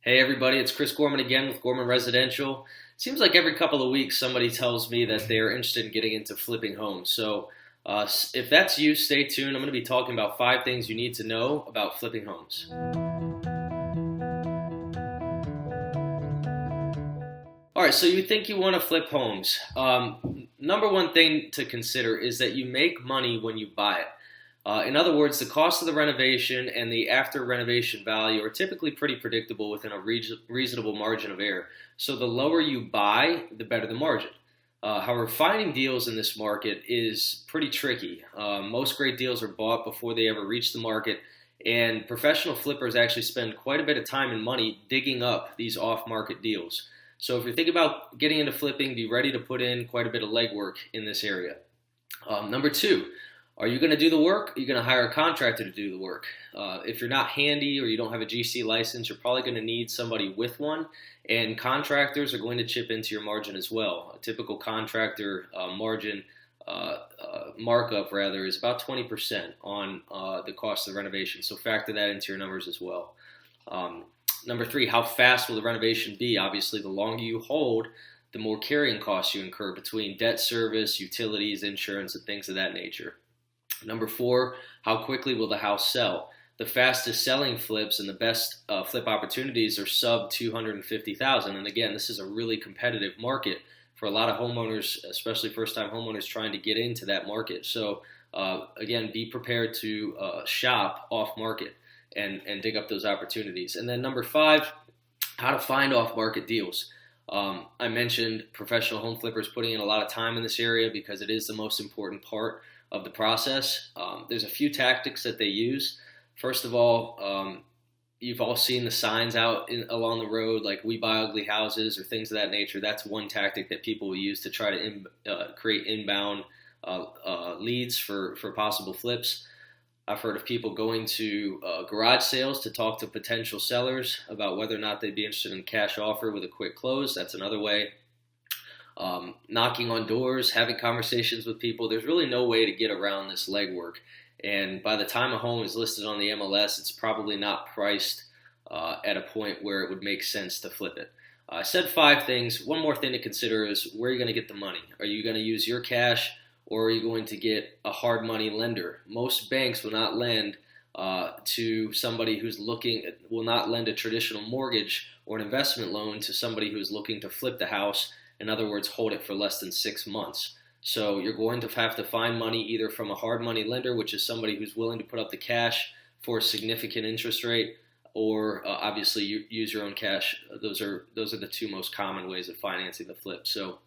Hey everybody, it's Chris Gorman again with Gorman Residential. Seems like every couple of weeks somebody tells me that they're interested in getting into flipping homes. If that's you, stay tuned. I'm going to be talking about 5 things you need to know about flipping homes. All right, so you think you want to flip homes. Number one thing to consider is that you make money when you buy it. In other words, the cost of the renovation and the after renovation value are typically pretty predictable within a reasonable margin of error. So the lower you buy, the better the margin. However, finding deals in this market is pretty tricky. Most great deals are bought before they ever reach the market, and professional flippers actually spend quite a bit of time and money digging up these off-market deals. So if you're thinking about getting into flipping, be ready to put in quite a bit of legwork in this area. Number two, are you going to do the work? Or are you going to hire a contractor to do the work? If you're not handy or you don't have a GC license, you're probably going to need somebody with one, and contractors are going to chip into your margin as well. A typical contractor margin markup, rather, is about 20% on the cost of the renovation, so factor that into your numbers as well. Number three, how fast will the renovation be? Obviously, the longer you hold, the more carrying costs you incur between debt service, utilities, insurance, and things of that nature. Number four, how quickly will the house sell? The fastest selling flips and the best flip opportunities are sub 250,000. And again, this is a really competitive market for a lot of homeowners, especially first-time homeowners trying to get into that market. So again, be prepared to shop off-market and dig up those opportunities. And then number five, how to find off-market deals. I mentioned professional home flippers putting in a lot of time in this area because it is the most important part of the process. There's a few tactics that they use. First of all, you've all seen the signs out along the road, like "We buy ugly houses" or things of that nature. That's one tactic that people will use to try to create inbound leads for possible flips. I've heard of people going to garage sales to talk to potential sellers about whether or not they'd be interested in a cash offer with a quick close. That's another way. Knocking on doors, having conversations with people. There's really no way to get around this legwork. And by the time a home is listed on the MLS, it's probably not priced at a point where it would make sense to flip it. I said 5 things. One more thing to consider is where you're going to get the money. Are you going to use your cash, or are you going to get a hard money lender? Most banks will not lend to somebody will not lend a traditional mortgage or an investment loan to somebody who's looking to flip the house. In other words, hold it for less than 6 months. So you're going to have to find money either from a hard money lender, which is somebody who's willing to put up the cash for a significant interest rate, or obviously you use your own cash. Those are the 2 most common ways of financing the flip. So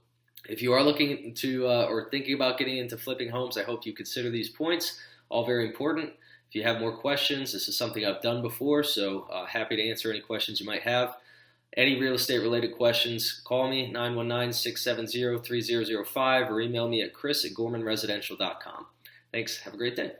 if you are looking to or thinking about getting into flipping homes, I hope you consider these points, all very important. If you have more questions, this is something I've done before, so happy to answer any questions you might have. Any real estate related questions, call me 919-670-3005 or email me at chris@gormanresidential.com. Thanks. Have a great day.